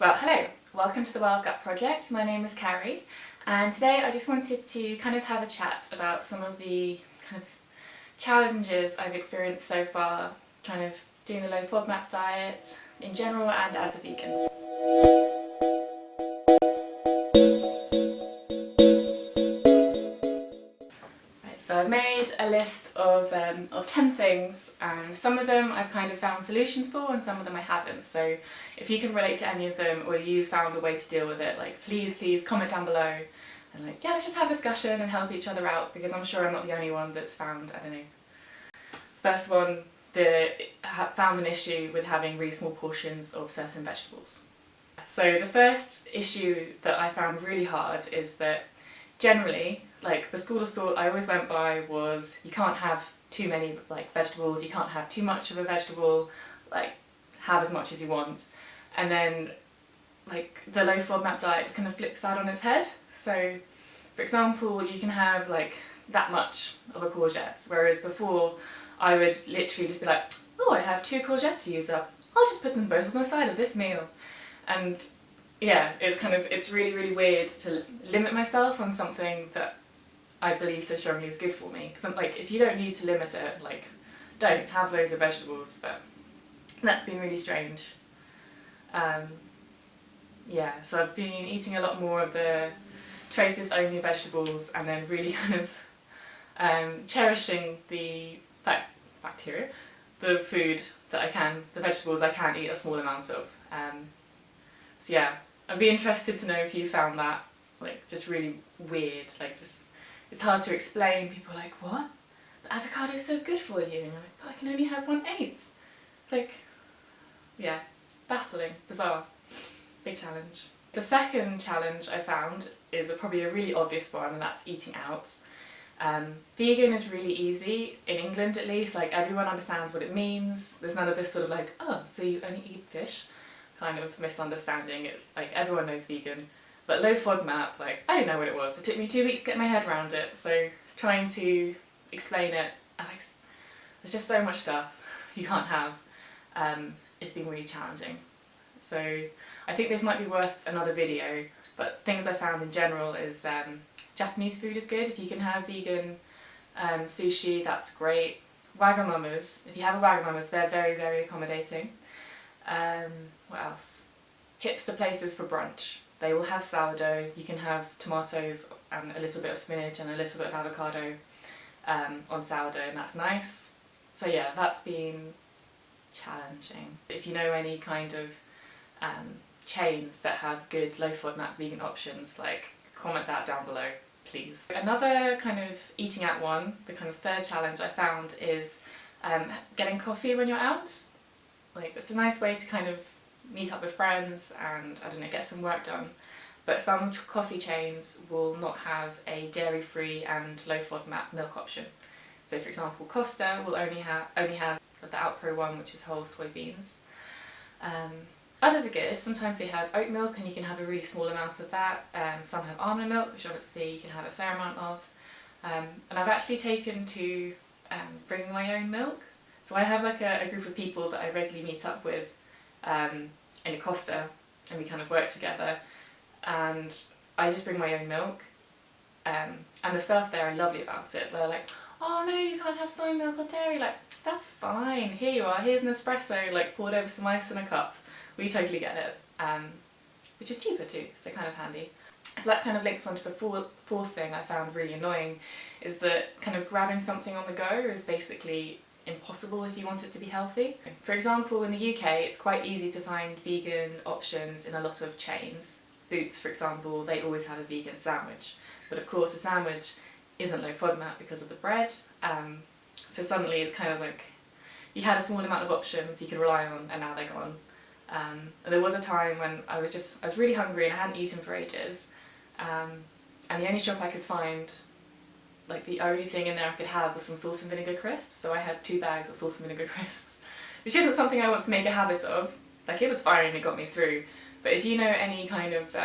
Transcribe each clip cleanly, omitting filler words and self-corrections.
Well, hello, welcome to the Wild Gut Project. My name is Carrie, and today I just wanted to kind of have a chat about some of the kind of challenges I've experienced so far trying to doing the low FODMAP diet in general and as a vegan. So I've made a list of 10 things, and some of them I've kind of found solutions for and some of them I haven't. So if you can relate to any of them or you found a way to deal with it, like please comment down below and like, yeah, let's just have a discussion and help each other out, because I'm sure I'm not the only one that's found, I don't know. First one, found an issue with having really small portions of certain vegetables. So the first issue that I found really hard is that generally, like, the school of thought I always went by was you can't have too many vegetables, you can't have too much of a vegetable, have as much as you want. And then the low FODMAP diet just kind of flips that on its head. So for example, you can have that much of a courgette, whereas before I would literally just be like, oh, I have 2 courgettes to use up, I'll just put them both on the side of this meal. And yeah, it's really weird to limit myself on something that I believe so strongly is good for me. Because I'm like, if you don't need to limit it, don't have loads of vegetables. But that's been really strange. Yeah, so I've been eating a lot more of the traces only vegetables, and then really kind of cherishing the bacteria, the food that I can, the vegetables I can eat a small amount of. So yeah, I'd be interested to know if you found that just really weird. It's hard to explain. People are like, what? But avocado's so good for you, and you're like, but I can only have 1/8. Yeah, baffling, bizarre, big challenge. The second challenge I found is probably a really obvious one, and that's eating out. Vegan is really easy, in England at least, everyone understands what it means. There's none of this sort of oh, so you only eat fish kind of misunderstanding. It's everyone knows vegan. But low FODMAP, I didn't know what it was. It took me 2 weeks to get my head around it, so trying to explain it, there's just so much stuff you can't have. It's been really challenging. So I think this might be worth another video, but things I found in general is Japanese food is good. If you can have vegan sushi, that's great. Wagamamas, if you have a Wagamamas, they're very accommodating. What else? Hipster places for brunch. They will have sourdough. You can have tomatoes and a little bit of spinach and a little bit of avocado on sourdough, and that's nice. So yeah, that's been challenging. If you know any kind of chains that have good low FODMAP vegan options, comment that down below, please. Another kind of eating out one, the kind of third challenge I found is getting coffee when you're out. It's a nice way to kind of meet up with friends and, I don't know, get some work done. But some coffee chains will not have a dairy-free and low FODMAP milk option. So for example, Costa will only have the Outpro one, which is whole soybeans. Others are good. Sometimes they have oat milk and you can have a really small amount of that. Some have almond milk, which obviously you can have a fair amount of. And I've actually taken to bring my own milk. So I have a group of people that I regularly meet up with in a Costa, and we kind of work together, and I just bring my own milk, and the staff there are lovely about it. They're like, oh no, you can't have soy milk or dairy, that's fine, here you are, here's an espresso, poured over some ice in a cup. We totally get it, which is cheaper too, so kind of handy. So that kind of links onto the fourth thing I found really annoying, is that kind of grabbing something on the go is basically impossible if you want it to be healthy. For example, in the UK it's quite easy to find vegan options in a lot of chains. Boots, for example, they always have a vegan sandwich, but of course a sandwich isn't low FODMAP because of the bread, so suddenly it's kind of you had a small amount of options you could rely on, and now they're gone. And there was a time when I was really hungry and I hadn't eaten for ages, and the only shop I could find, the only thing in there I could have was some salt and vinegar crisps, so I had 2 bags of salt and vinegar crisps, which isn't something I want to make a habit of. It was fine and it got me through, but if you know any kind of,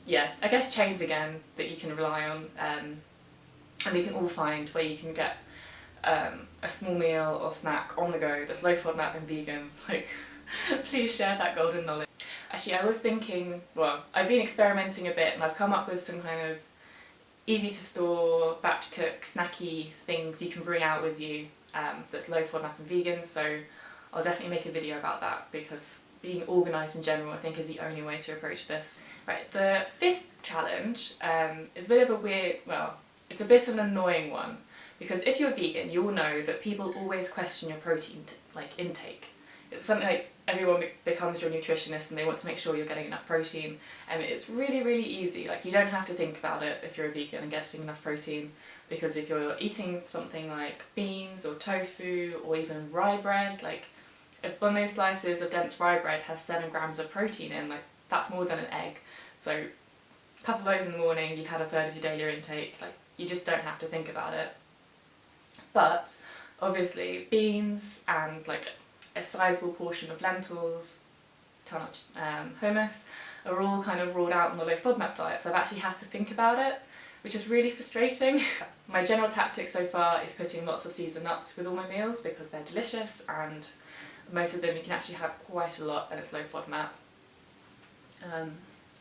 yeah, I guess chains again that you can rely on, and we can all find where you can get a small meal or snack on the go that's low FODMAP and vegan, please share that golden knowledge. Actually, I was thinking, well, I've been experimenting a bit and I've come up with some kind of easy to store, batch cook, snacky things you can bring out with you that's low FODMAP and vegan, so I'll definitely make a video about that because being organised in general I think is the only way to approach this. Right, the fifth challenge is a bit of a weird, well, it's a bit of an annoying one because if you're vegan you will know that people always question your protein intake. It's something like everyone becomes your nutritionist and they want to make sure you're getting enough protein, and it's really, really easy. Like, you don't have to think about it if you're a vegan and getting enough protein, because if you're eating something like beans or tofu or even rye bread, like if one of those slices of dense rye bread has 7 grams of protein in, like that's more than an egg. So a couple of those in the morning, you've had a third of your daily intake. Like, you just don't have to think about it. But obviously beans and like a sizable portion of lentils, hummus, are all kind of ruled out on the low FODMAP diet, so I've actually had to think about it, which is really frustrating. My general tactic so far is putting lots of seeds and nuts with all my meals because they're delicious, and most of them you can actually have quite a lot and it's low FODMAP.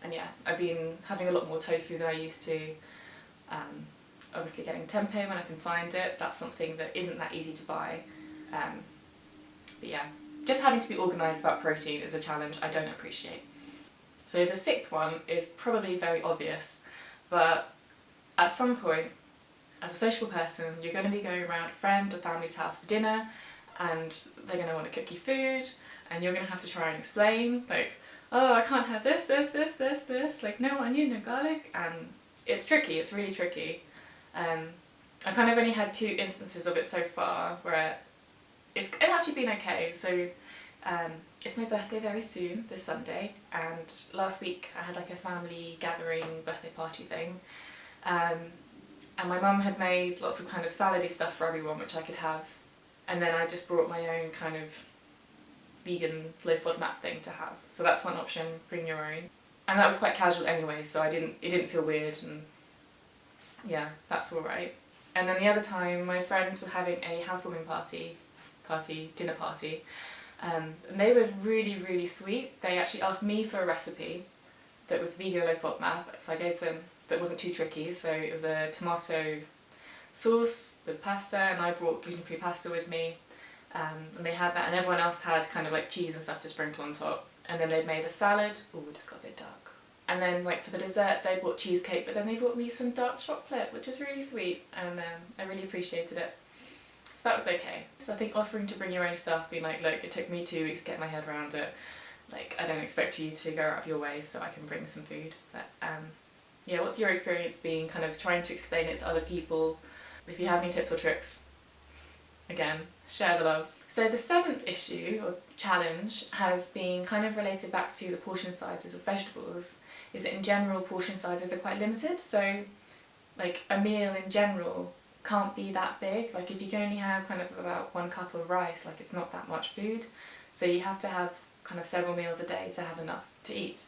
And yeah, I've been having a lot more tofu than I used to. Obviously getting tempeh when I can find it, that's something that isn't that easy to buy. But yeah, just having to be organised about protein is a challenge I don't appreciate. So the sixth one is probably very obvious, but at some point, as a sociable person, you're going to be going around a friend or family's house for dinner, and they're going to want to cook you food, and you're going to have to try and explain, like, oh, I can't have this, like no onion, no garlic, and it's tricky, it's really tricky. I've kind of only had 2 instances of it so far where it's actually been okay. So it's my birthday very soon, this Sunday, and last week I had like a family gathering birthday party thing, and my mum had made lots of kind of salady stuff for everyone which I could have, and then I just brought my own kind of vegan low FODMAP thing to have. So that's one option, bring your own. And that was quite casual anyway, so it didn't feel weird, and yeah, that's alright. And then the other time my friends were having a housewarming dinner party, and they were really, really sweet. They actually asked me for a recipe that was vegan low FODMAP, so I gave them, that wasn't too tricky, so it was a tomato sauce with pasta, and I brought gluten-free pasta with me, and they had that, and everyone else had kind of like cheese and stuff to sprinkle on top, and then they'd made a salad. Oh, it just got a bit dark. And then like for the dessert they bought cheesecake, but then they brought me some dark chocolate, which was really sweet, and I really appreciated it. So that was okay. So I think offering to bring your own stuff, being like, look, it took me 2 weeks to get my head around it, like I don't expect you to go out of your way so I can bring some food. But yeah, what's your experience being kind of trying to explain it to other people? If you have any tips or tricks, again, share the love. So the 7th issue or challenge has been kind of related back to the portion sizes of vegetables, is that in general portion sizes are quite limited. So like a meal in general can't be that big. Like if you can only have kind of about 1 cup of rice, like it's not that much food. So you have to have kind of several meals a day to have enough to eat.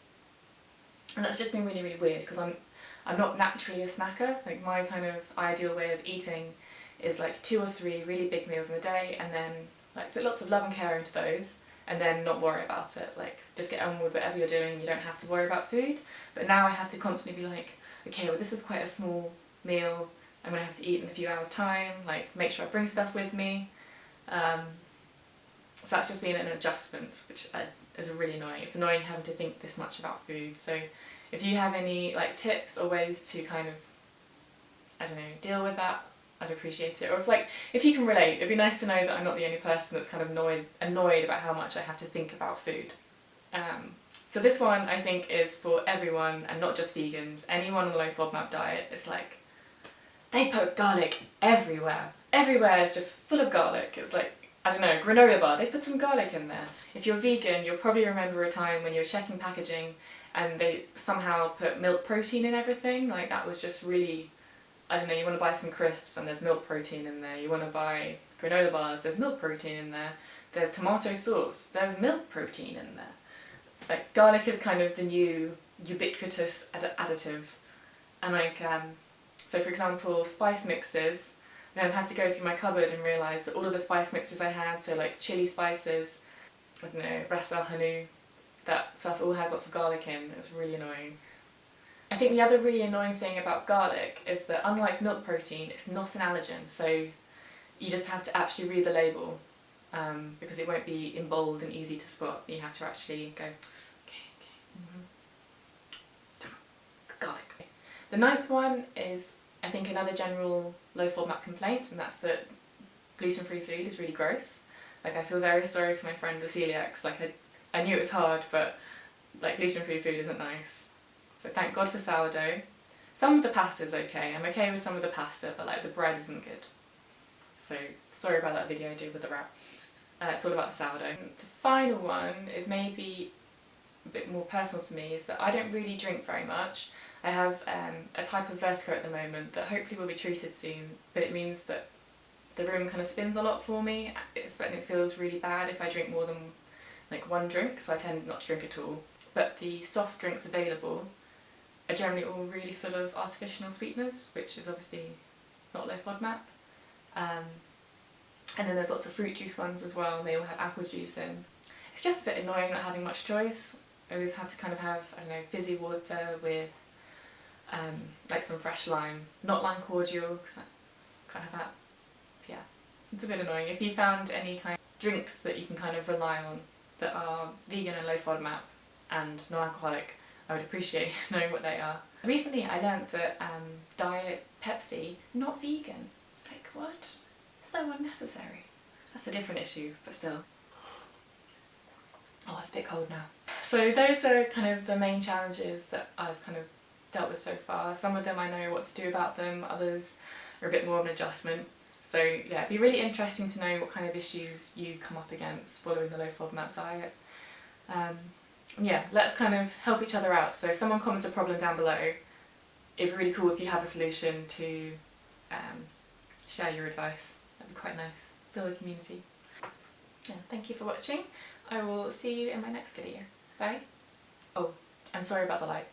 And that's just been really, really weird because I'm not naturally a snacker. Like my kind of ideal way of eating is like 2 or 3 really big meals in a day, and then like put lots of love and care into those, and then not worry about it. Like just get on with whatever you're doing, you don't have to worry about food. But now I have to constantly be like, okay, well this is quite a small meal, I'm going to have to eat in a few hours time, like make sure I bring stuff with me. So that's just been an adjustment, which is really annoying. It's annoying having to think this much about food. So if you have any like tips or ways to kind of, I don't know, deal with that, I'd appreciate it. Or if you can relate, it'd be nice to know that I'm not the only person that's kind of annoyed about how much I have to think about food. So this one I think is for everyone and not just vegans. Anyone on the low FODMAP diet is like, they put garlic everywhere. Everywhere is just full of garlic. It's like, I don't know, granola bar, they put some garlic in there. If you're vegan, you'll probably remember a time when you were checking packaging and they somehow put milk protein in everything. Like that was just really, I don't know, you want to buy some crisps and there's milk protein in there. You want to buy granola bars, there's milk protein in there. There's tomato sauce, there's milk protein in there. Like garlic is kind of the new ubiquitous additive. And like, so for example, spice mixes, then I had to go through my cupboard and realise that all of the spice mixes I had, so like chili spices, I don't know, ras el hanout, that stuff all has lots of garlic in. It's really annoying. I think the other really annoying thing about garlic is that unlike milk protein, it's not an allergen, so you just have to actually read the label because it won't be in bold and easy to spot. You have to actually go, garlic. The ninth one is, I think, another general low FODMAP complaint, and that's that gluten-free food is really gross. Like, I feel very sorry for my friend with celiacs. Like, I knew it was hard, but like, gluten-free food isn't nice. So thank God for sourdough. Some of the pasta is okay. I'm okay with some of the pasta, but like the bread isn't good. So sorry about that video I did with the wrap. It's all about the sourdough. The final one is maybe a bit more personal to me, is that I don't really drink very much. I have a type of vertigo at the moment that hopefully will be treated soon, but it means that the room kind of spins a lot for me, and it feels really bad if I drink more than like one drink, so I tend not to drink at all. But the soft drinks available are generally all really full of artificial sweeteners, which is obviously not low FODMAP. And then there's lots of fruit juice ones as well, and they all have apple juice in. It's just a bit annoying not having much choice. I always have to kind of have, I don't know, fizzy water with like some fresh lime, not lime cordial, because that kind of that. So yeah, it's a bit annoying. If you found any kind of drinks that you can kind of rely on that are vegan and low FODMAP and non-alcoholic, I would appreciate knowing what they are. Recently I learned that Diet Pepsi, not vegan. Like, what? So unnecessary. That's a different issue, but still. Oh, it's a bit cold now. So those are kind of the main challenges that I've kind of dealt with so far. Some of them I know what to do about them, others are a bit more of an adjustment. So yeah, it'd be really interesting to know what kind of issues you come up against following the low FODMAP diet. Yeah, let's kind of help each other out. So if someone comments a problem down below, it'd be really cool if you have a solution to share your advice. That'd be quite nice. Build a community. Yeah, thank you for watching. I will see you in my next video. Bye. Oh, and sorry about the light.